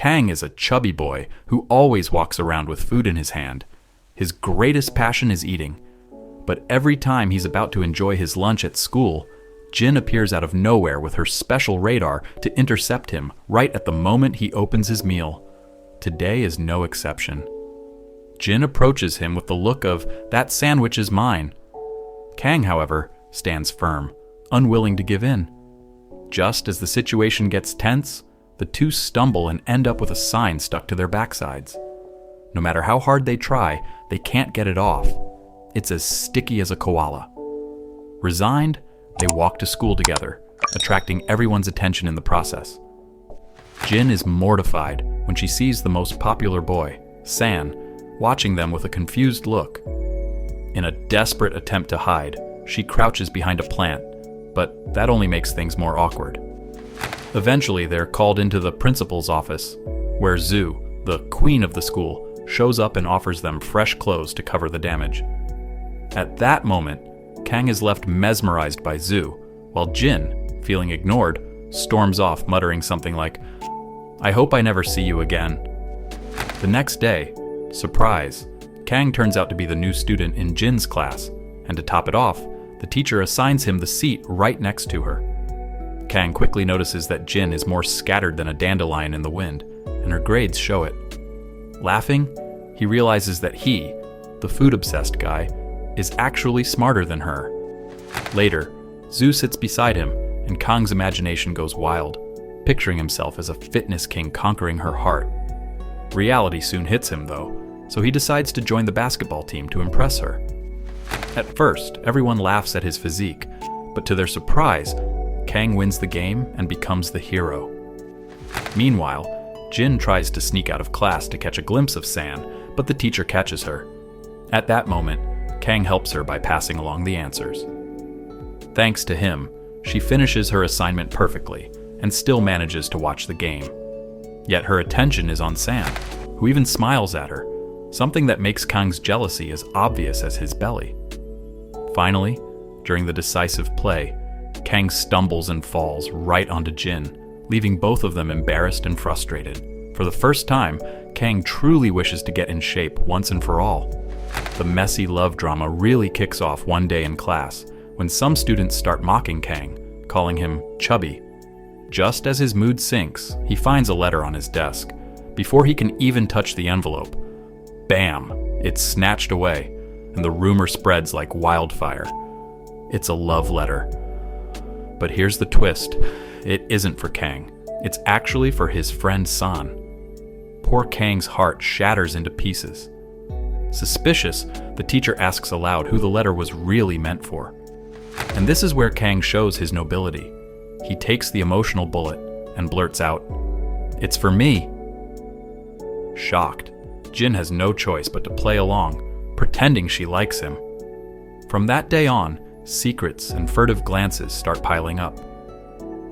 Kang is a chubby boy who always walks around with food in his hand. His greatest passion is eating. But every time he's about to enjoy his lunch at school, Jin appears out of nowhere with her special radar to intercept him right at the moment he opens his meal. Today is no exception. Jin approaches him with the look of, "That sandwich is mine." Kang, however, stands firm, unwilling to give in. Just as the situation gets tense, the two stumble and end up with a sign stuck to their backsides. No matter how hard they try, they can't get it off. It's as sticky as a koala. Resigned, they walk to school together, attracting everyone's attention in the process. Jin is mortified when she sees the most popular boy, San, watching them with a confused look. In a desperate attempt to hide, she crouches behind a plant, but that only makes things more awkward. Eventually, they're called into the principal's office, where Zhu, the queen of the school, shows up and offers them fresh clothes to cover the damage. At that moment, Kang is left mesmerized by Zhu, while Jin, feeling ignored, storms off muttering something like, "I hope I never see you again." The next day, surprise, Kang turns out to be the new student in Jin's class, and to top it off, the teacher assigns him the seat right next to her. Kang quickly notices that Jin is more scattered than a dandelion in the wind, and her grades show it. Laughing, he realizes that he, the food-obsessed guy, is actually smarter than her. Later, Zhu sits beside him, and Kang's imagination goes wild, picturing himself as a fitness king conquering her heart. Reality soon hits him, though, so he decides to join the basketball team to impress her. At first, everyone laughs at his physique, but to their surprise, Kang wins the game and becomes the hero. Meanwhile, Jin tries to sneak out of class to catch a glimpse of San, but the teacher catches her. At that moment, Kang helps her by passing along the answers. Thanks to him, she finishes her assignment perfectly and still manages to watch the game. Yet her attention is on San, who even smiles at her, something that makes Kang's jealousy as obvious as his belly. Finally, during the decisive play, Kang stumbles and falls right onto Jin, leaving both of them embarrassed and frustrated. For the first time, Kang truly wishes to get in shape once and for all. The messy love drama really kicks off one day in class, when some students start mocking Kang, calling him chubby. Just as his mood sinks, he finds a letter on his desk. Before he can even touch the envelope, bam, it's snatched away, and the rumor spreads like wildfire. It's a love letter. But here's the twist. It isn't for Kang. It's actually for his friend San. Poor Kang's heart shatters into pieces. Suspicious, the teacher asks aloud who the letter was really meant for. And this is where Kang shows his nobility. He takes the emotional bullet and blurts out, "It's for me." Shocked, Jin has no choice but to play along, pretending she likes him. From that day on, secrets and furtive glances start piling up.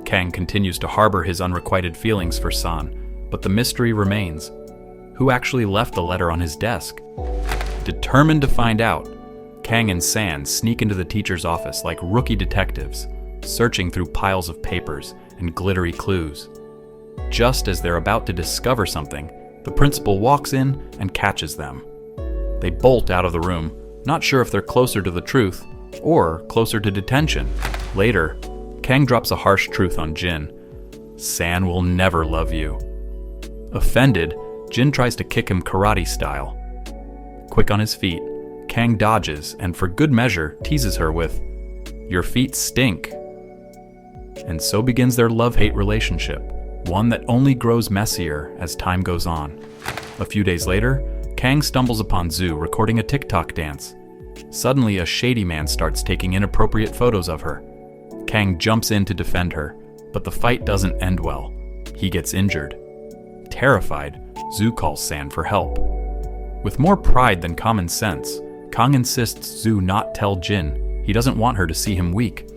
Kang continues to harbor his unrequited feelings for San, but the mystery remains. Who actually left the letter on his desk? Determined to find out, Kang and San sneak into the teacher's office like rookie detectives, searching through piles of papers and glittery clues. Just as they're about to discover something, the principal walks in and catches them. They bolt out of the room, not sure if they're closer to the truth or closer to detention. Later, Kang drops a harsh truth on Jin. San will never love you. Offended, Jin tries to kick him karate style. Quick on his feet, Kang dodges and for good measure teases her with, "Your feet stink." And so begins their love-hate relationship, one that only grows messier as time goes on. A few days later, Kang stumbles upon Zhu recording a TikTok dance. Suddenly, a shady man starts taking inappropriate photos of her. Kang jumps in to defend her, but the fight doesn't end well. He gets injured. Terrified, Zhu calls San for help. With more pride than common sense, Kang insists Zhu not tell Jin. He doesn't want her to see him weak.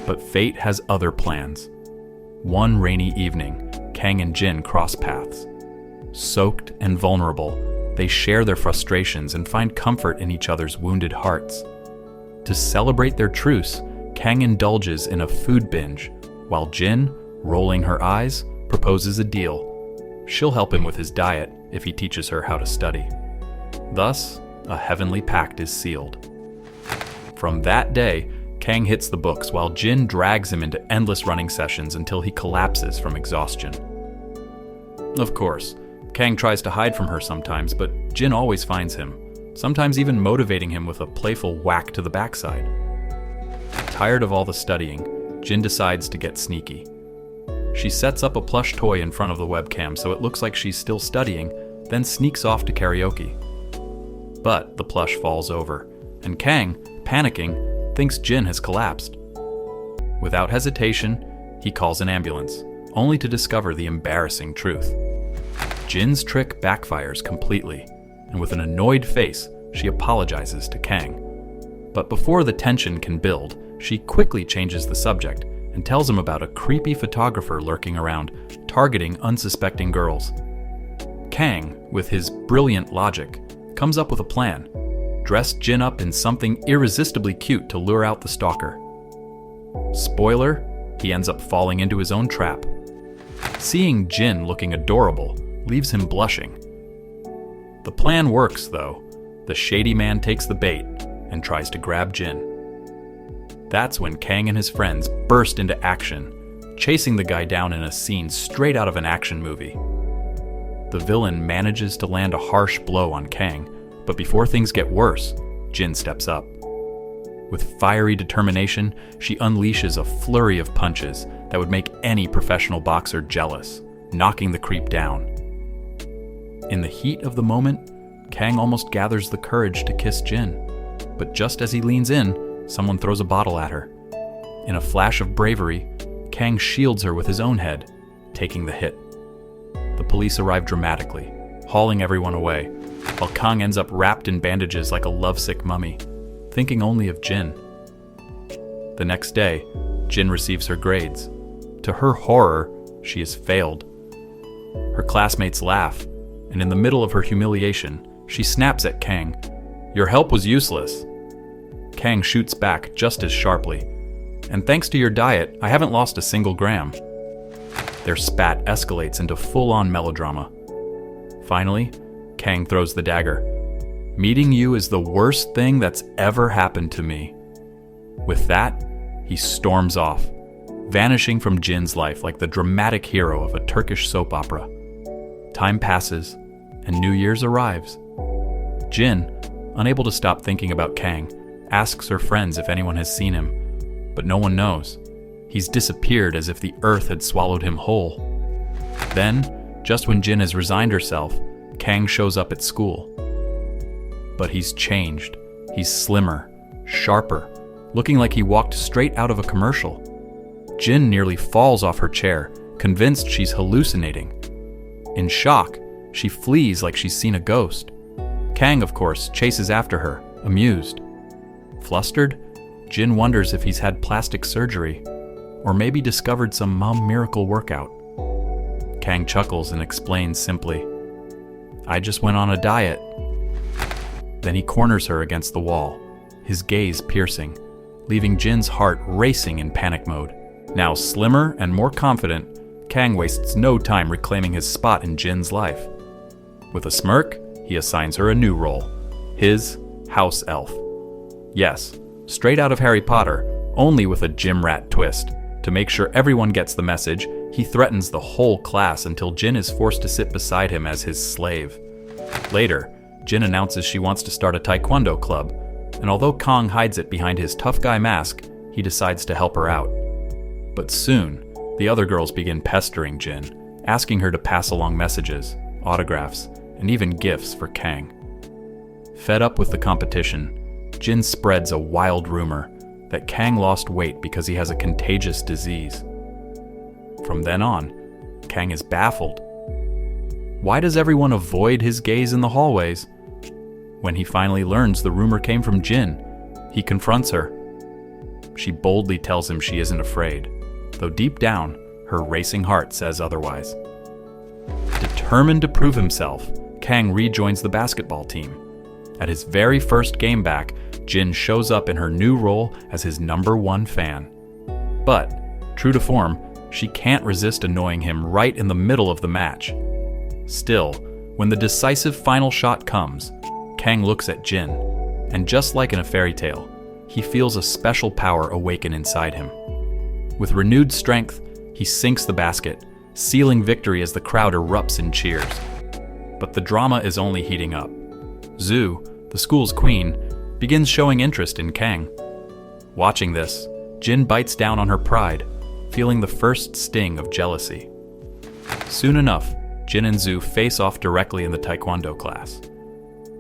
But fate has other plans. One rainy evening, Kang and Jin cross paths. Soaked and vulnerable, they share their frustrations and find comfort in each other's wounded hearts. To celebrate their truce, Kang indulges in a food binge, while Jin, rolling her eyes, proposes a deal. She'll help him with his diet if he teaches her how to study. Thus, a heavenly pact is sealed. From that day, Kang hits the books while Jin drags him into endless running sessions until he collapses from exhaustion. Of course, Kang tries to hide from her sometimes, but Jin always finds him, sometimes even motivating him with a playful whack to the backside. Tired of all the studying, Jin decides to get sneaky. She sets up a plush toy in front of the webcam so it looks like she's still studying, then sneaks off to karaoke. But the plush falls over, and Kang, panicking, thinks Jin has collapsed. Without hesitation, he calls an ambulance, only to discover the embarrassing truth. Jin's trick backfires completely, and with an annoyed face, she apologizes to Kang. But before the tension can build, she quickly changes the subject and tells him about a creepy photographer lurking around, targeting unsuspecting girls. Kang, with his brilliant logic, comes up with a plan. Dress Jin up in something irresistibly cute to lure out the stalker. Spoiler, he ends up falling into his own trap. Seeing Jin looking adorable leaves him blushing. The plan works, though. The shady man takes the bait and tries to grab Jin. That's when Kang and his friends burst into action, chasing the guy down in a scene straight out of an action movie. The villain manages to land a harsh blow on Kang, but before things get worse, Jin steps up. With fiery determination, she unleashes a flurry of punches that would make any professional boxer jealous, knocking the creep down. In the heat of the moment, Kang almost gathers the courage to kiss Jin, but just as he leans in, someone throws a bottle at her. In a flash of bravery, Kang shields her with his own head, taking the hit. The police arrive dramatically, hauling everyone away, while Kang ends up wrapped in bandages like a lovesick mummy, thinking only of Jin. The next day, Jin receives her grades. To her horror, she has failed. Her classmates laugh, and in the middle of her humiliation, she snaps at Kang. "Your help was useless." Kang shoots back just as sharply. "And thanks to your diet, I haven't lost a single gram." Their spat escalates into full-on melodrama. Finally, Kang throws the dagger. "Meeting you is the worst thing that's ever happened to me." With that, he storms off, vanishing from Jin's life like the dramatic hero of a Turkish soap opera. Time passes, and New Year's arrives. Jin, unable to stop thinking about Kang, asks her friends if anyone has seen him, but no one knows. He's disappeared as if the earth had swallowed him whole. Then, just when Jin has resigned herself, Kang shows up at school. But he's changed. He's slimmer, sharper, looking like he walked straight out of a commercial. Jin nearly falls off her chair, convinced she's hallucinating. In shock, she flees like she's seen a ghost. Kang, of course, chases after her, amused. Flustered, Jin wonders if he's had plastic surgery, or maybe discovered some mom miracle workout. Kang chuckles and explains simply, "I just went on a diet." Then he corners her against the wall, his gaze piercing, leaving Jin's heart racing in panic mode. Now slimmer and more confident, Kang wastes no time reclaiming his spot in Jin's life. With a smirk, he assigns her a new role, his house elf. Yes, straight out of Harry Potter, only with a gym rat twist. To make sure everyone gets the message, he threatens the whole class until Jin is forced to sit beside him as his slave. Later, Jin announces she wants to start a taekwondo club, and although Kang hides it behind his tough guy mask, he decides to help her out. But soon, the other girls begin pestering Jin, asking her to pass along messages, autographs, and even gifts for Kang. Fed up with the competition, Jin spreads a wild rumor that Kang lost weight because he has a contagious disease. From then on, Kang is baffled. Why does everyone avoid his gaze in the hallways? When he finally learns the rumor came from Jin, he confronts her. She boldly tells him she isn't afraid, though deep down, her racing heart says otherwise. Determined to prove himself, Kang rejoins the basketball team. At his very first game back, Jin shows up in her new role as his #1 fan. But, true to form, she can't resist annoying him right in the middle of the match. Still, when the decisive final shot comes, Kang looks at Jin, and just like in a fairy tale, he feels a special power awaken inside him. With renewed strength, he sinks the basket, sealing victory as the crowd erupts in cheers. But the drama is only heating up. Zhu, the school's queen, begins showing interest in Kang. Watching this, Jin bites down on her pride, feeling the first sting of jealousy. Soon enough, Jin and Zhu face off directly in the taekwondo class.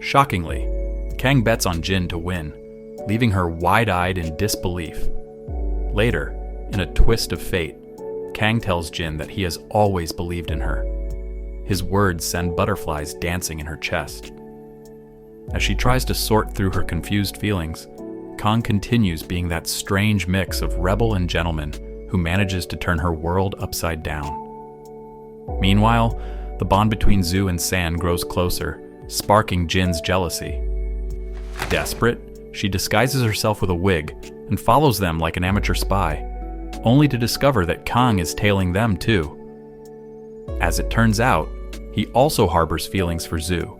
Shockingly, Kang bets on Jin to win, leaving her wide-eyed in disbelief. Later, in a twist of fate, Kang tells Jin that he has always believed in her. His words send butterflies dancing in her chest. As she tries to sort through her confused feelings, Kang continues being that strange mix of rebel and gentleman who manages to turn her world upside down. Meanwhile, the bond between Zhu and San grows closer, sparking Jin's jealousy. Desperate, she disguises herself with a wig and follows them like an amateur spy, only to discover that Kang is tailing them too. As it turns out, he also harbors feelings for Zhu.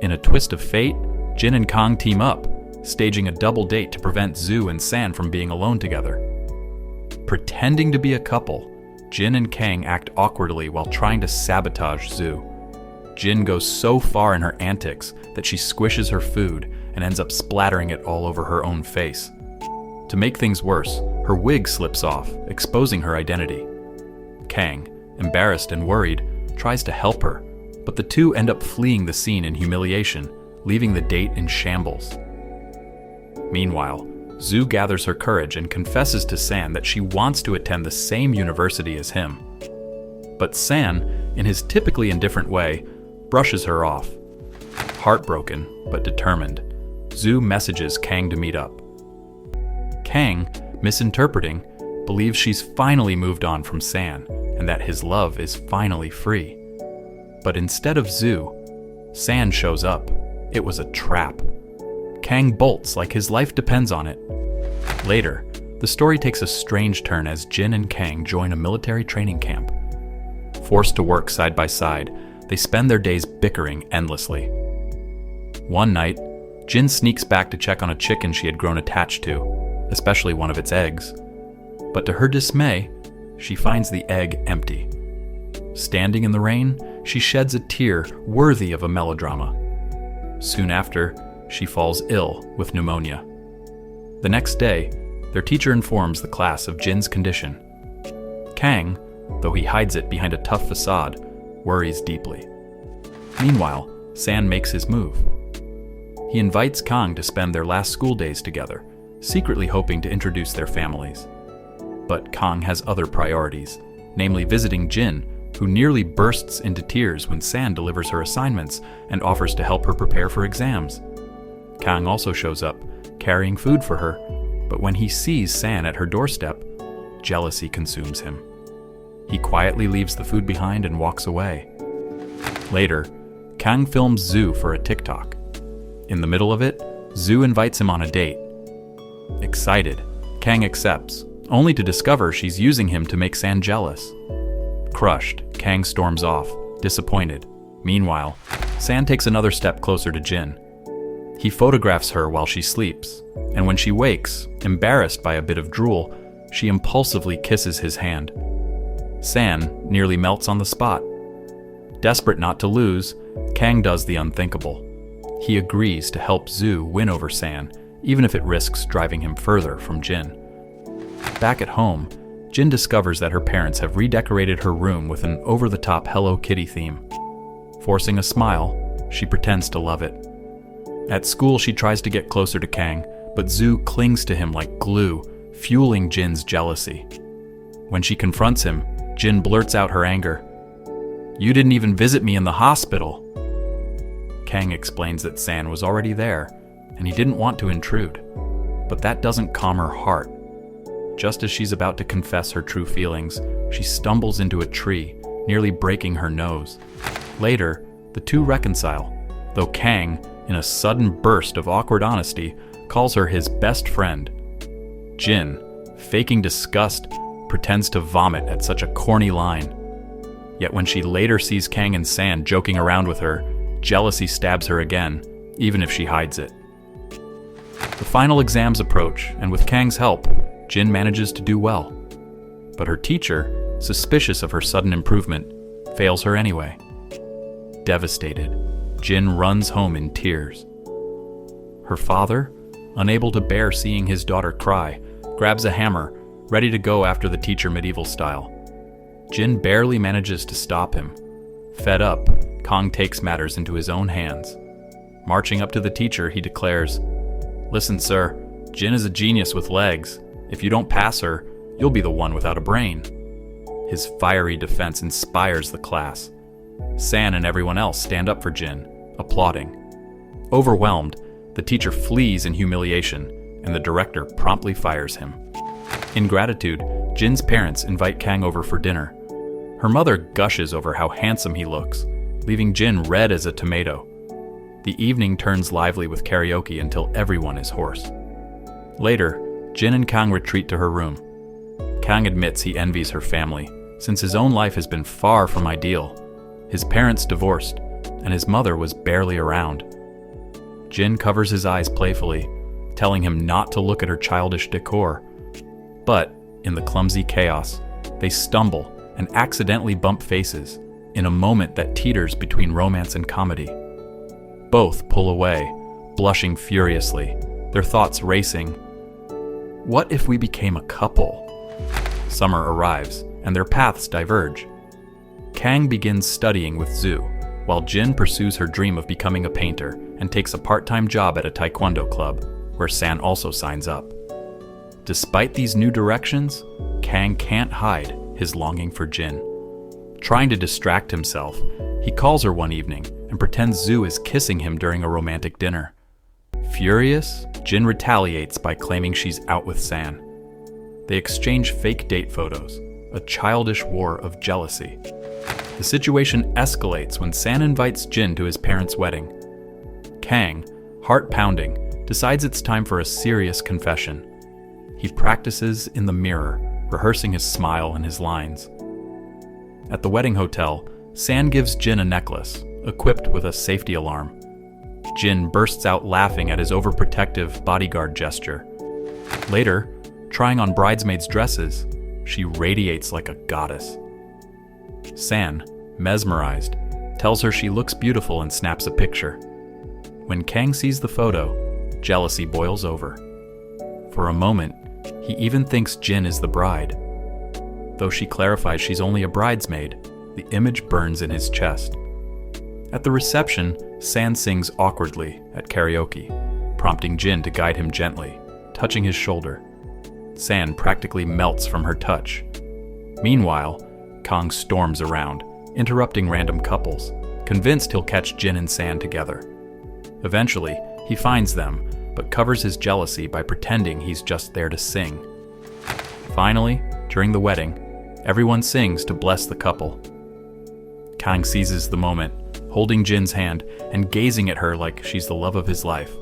In a twist of fate, Jin and Kang team up, staging a double date to prevent Zhu and San from being alone together. Pretending to be a couple, Jin and Kang act awkwardly while trying to sabotage Zhu. Jin goes so far in her antics that she squishes her food and ends up splattering it all over her own face. To make things worse, her wig slips off, exposing her identity. Kang, embarrassed and worried, tries to help her, but the two end up fleeing the scene in humiliation, leaving the date in shambles. Meanwhile, Zhu gathers her courage and confesses to San that she wants to attend the same university as him. But San, in his typically indifferent way, brushes her off. Heartbroken, but determined, Zhu messages Kang to meet up. Kang, misinterpreting, believes she's finally moved on from San and that his love is finally free. But instead of Zhu, San shows up. It was a trap. Kang bolts like his life depends on it. Later, the story takes a strange turn as Jin and Kang join a military training camp. Forced to work side by side, they spend their days bickering endlessly. One night, Jin sneaks back to check on a chicken she had grown attached to, especially one of its eggs. But to her dismay, she finds the egg empty. Standing in the rain, she sheds a tear worthy of a melodrama. Soon after, she falls ill with pneumonia. The next day, their teacher informs the class of Jin's condition. Kang, though he hides it behind a tough facade, worries deeply. Meanwhile, San makes his move. He invites Kang to spend their last school days together, secretly hoping to introduce their families. But Kang has other priorities, namely visiting Jin, who nearly bursts into tears when San delivers her assignments and offers to help her prepare for exams. Kang also shows up, carrying food for her, but when he sees San at her doorstep, jealousy consumes him. He quietly leaves the food behind and walks away. Later, Kang films Zhu for a TikTok. In the middle of it, Zhu invites him on a date. Excited, Kang accepts, only to discover she's using him to make San jealous. Crushed, Kang storms off, disappointed. Meanwhile, San takes another step closer to Jin. He photographs her while she sleeps, and when she wakes, embarrassed by a bit of drool, she impulsively kisses his hand. San nearly melts on the spot. Desperate not to lose, Kang does the unthinkable. He agrees to help Zhu win over San, even if it risks driving him further from Jin. Back at home, Jin discovers that her parents have redecorated her room with an over-the-top Hello Kitty theme. Forcing a smile, she pretends to love it. At school, she tries to get closer to Kang, but Zhu clings to him like glue, fueling Jin's jealousy. When she confronts him, Jin blurts out her anger. "You didn't even visit me in the hospital." Kang explains that San was already there, and he didn't want to intrude. But that doesn't calm her heart. Just as she's about to confess her true feelings, she stumbles into a tree, nearly breaking her nose. Later, the two reconcile, though Kang, in a sudden burst of awkward honesty, calls her his best friend. Jin, faking disgust, pretends to vomit at such a corny line. Yet when she later sees Kang and San joking around with her, jealousy stabs her again, even if she hides it. The final exams approach, and with Kang's help, Jin manages to do well. But her teacher, suspicious of her sudden improvement, fails her anyway. Devastated, Jin runs home in tears. Her father, unable to bear seeing his daughter cry, grabs a hammer, ready to go after the teacher medieval style. Jin barely manages to stop him. Fed up, Kang takes matters into his own hands. Marching up to the teacher, he declares, "Listen, sir, Jin is a genius with legs. If you don't pass her, you'll be the one without a brain." His fiery defense inspires the class. San and everyone else stand up for Jin, applauding. Overwhelmed, the teacher flees in humiliation, and the director promptly fires him. In gratitude, Jin's parents invite Kang over for dinner. Her mother gushes over how handsome he looks, leaving Jin red as a tomato. The evening turns lively with karaoke until everyone is hoarse. Later, Jin and Kang retreat to her room. Kang admits he envies her family, since his own life has been far from ideal. His parents divorced, and his mother was barely around. Jin covers his eyes playfully, telling him not to look at her childish decor. But, in the clumsy chaos, they stumble and accidentally bump faces, in a moment that teeters between romance and comedy. Both pull away, blushing furiously, their thoughts racing. What if we became a couple? Summer arrives, and their paths diverge. Kang begins studying with Zhu, while Jin pursues her dream of becoming a painter and takes a part-time job at a taekwondo club, where San also signs up. Despite these new directions, Kang can't hide his longing for Jin. Trying to distract himself, he calls her one evening and pretends Zhu is kissing him during a romantic dinner. Furious, Jin retaliates by claiming she's out with San. They exchange fake date photos, a childish war of jealousy. The situation escalates when San invites Jin to his parents' wedding. Kang, heart pounding, decides it's time for a serious confession. He practices in the mirror, rehearsing his smile and his lines. At the wedding hotel, San gives Jin a necklace, equipped with a safety alarm. Jin bursts out laughing at his overprotective bodyguard gesture. Later, trying on bridesmaids' dresses, she radiates like a goddess. San, mesmerized, tells her she looks beautiful and snaps a picture. When Kang sees the photo, jealousy boils over. For a moment, he even thinks Jin is the bride. Though she clarifies she's only a bridesmaid, the image burns in his chest. At the reception, San sings awkwardly at karaoke, prompting Jin to guide him gently, touching his shoulder. San practically melts from her touch. Meanwhile, Kang storms around, interrupting random couples, convinced he'll catch Jin and San together. Eventually, he finds them, but covers his jealousy by pretending he's just there to sing. Finally, during the wedding, everyone sings to bless the couple. Kang seizes the moment, holding Jin's hand and gazing at her like she's the love of his life.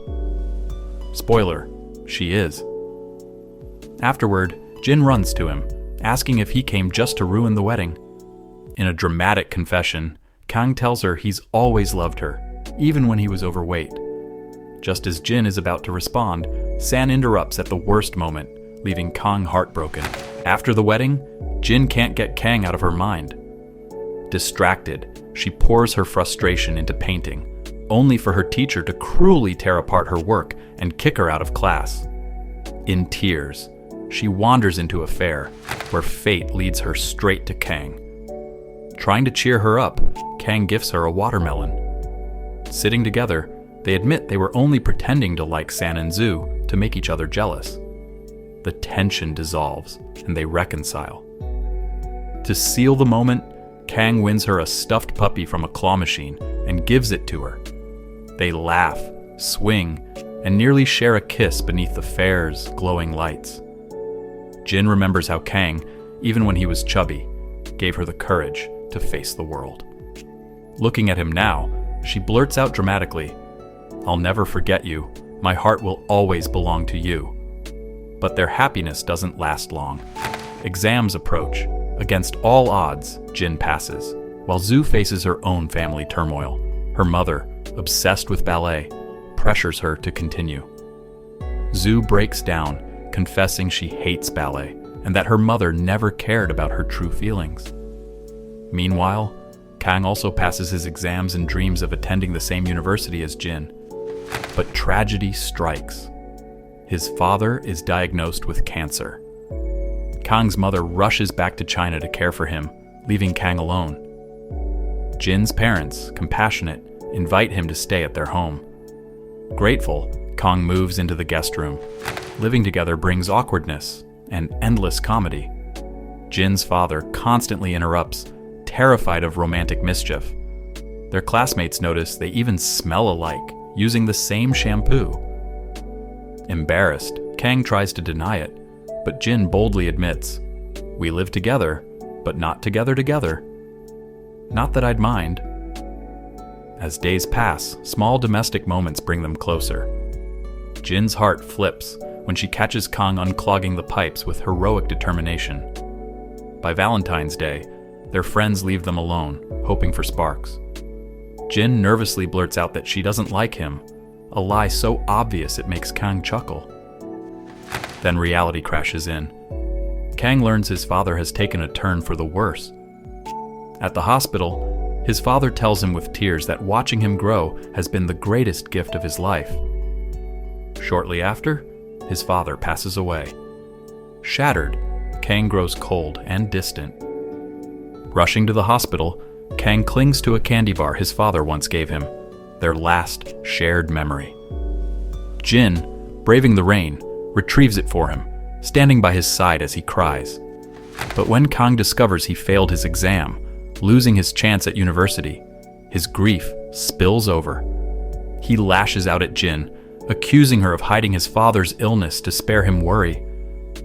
Spoiler, she is. Afterward, Jin runs to him, asking if he came just to ruin the wedding. In a dramatic confession, Kang tells her he's always loved her, even when he was overweight. Just as Jin is about to respond, San interrupts at the worst moment, leaving Kang heartbroken. After the wedding, Jin can't get Kang out of her mind. Distracted, she pours her frustration into painting, only for her teacher to cruelly tear apart her work and kick her out of class. In tears, she wanders into a fair, where fate leads her straight to Kang. Trying to cheer her up, Kang gifts her a watermelon. Sitting together, they admit they were only pretending to like San and Zhu to make each other jealous. The tension dissolves, and they reconcile. To seal the moment, Kang wins her a stuffed puppy from a claw machine and gives it to her. They laugh, swing, and nearly share a kiss beneath the fair's glowing lights. Jin remembers how Kang, even when he was chubby, gave her the courage to face the world. Looking at him now, she blurts out dramatically, "I'll never forget you. My heart will always belong to you." But their happiness doesn't last long. Exams approach. Against all odds, Jin passes, while Zhu faces her own family turmoil. Her mother, obsessed with ballet, pressures her to continue. Zhu breaks down, confessing she hates ballet and that her mother never cared about her true feelings. Meanwhile, Kang also passes his exams and dreams of attending the same university as Jin. But tragedy strikes. His father is diagnosed with cancer. Kang's mother rushes back to China to care for him, leaving Kang alone. Jin's parents, compassionate, invite him to stay at their home. Grateful, Kang moves into the guest room. Living together brings awkwardness and endless comedy. Jin's father constantly interrupts, terrified of romantic mischief. Their classmates notice they even smell alike, using the same shampoo. Embarrassed, Kang tries to deny it, but Jin boldly admits, "We live together, but not together together. Not that I'd mind." As days pass, small domestic moments bring them closer. Jin's heart flips when she catches Kang unclogging the pipes with heroic determination. By Valentine's Day, their friends leave them alone, hoping for sparks. Jin nervously blurts out that she doesn't like him, a lie so obvious it makes Kang chuckle. Then reality crashes in. Kang learns his father has taken a turn for the worse. At the hospital, his father tells him with tears that watching him grow has been the greatest gift of his life. Shortly after, his father passes away. Shattered, Kang grows cold and distant. Rushing to the hospital, Kang clings to a candy bar his father once gave him, their last shared memory. Jin, braving the rain, retrieves it for him, standing by his side as he cries. But when Kang discovers he failed his exam, losing his chance at university, his grief spills over. He lashes out at Jin, accusing her of hiding his father's illness to spare him worry.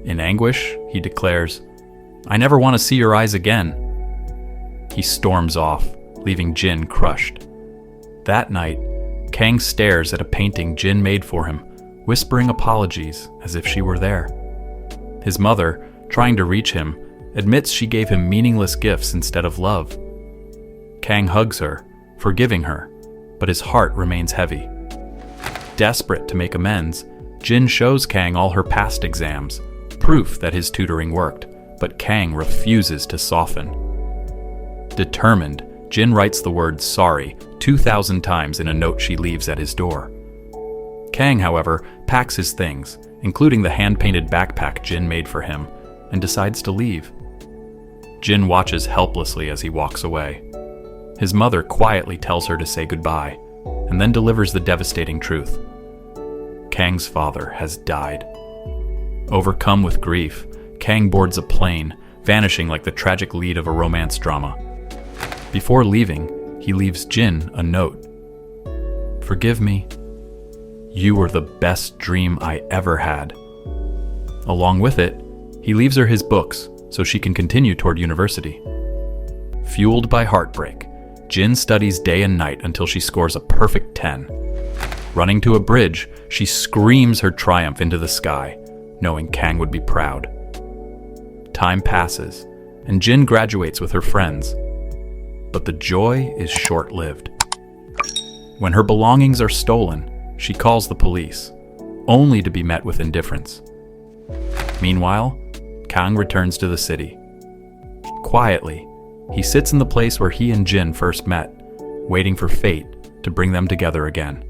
In anguish, he declares, "I never want to see your eyes again." He storms off, leaving Jin crushed. That night, Kang stares at a painting Jin made for him, whispering apologies as if she were there. His mother, trying to reach him, admits she gave him meaningless gifts instead of love. Kang hugs her, forgiving her, but his heart remains heavy. Desperate to make amends, Jin shows Kang all her past exams, proof that his tutoring worked, but Kang refuses to soften. Determined, Jin writes the word sorry 2,000 times in a note she leaves at his door. Kang, however, packs his things, including the hand-painted backpack Jin made for him, and decides to leave. Jin watches helplessly as he walks away. His mother quietly tells her to say goodbye, and then delivers the devastating truth. Kang's father has died. Overcome with grief, Kang boards a plane, vanishing like the tragic lead of a romance drama. Before leaving, he leaves Jin a note. "Forgive me. You were the best dream I ever had." Along with it, he leaves her his books so she can continue toward university. Fueled by heartbreak, Jin studies day and night until she scores a perfect 10. Running to a bridge, she screams her triumph into the sky, knowing Kang would be proud. Time passes, and Jin graduates with her friends. But the joy is short-lived. When her belongings are stolen, she calls the police, only to be met with indifference. Meanwhile, Kang returns to the city. Quietly, he sits in the place where he and Jin first met, waiting for fate to bring them together again.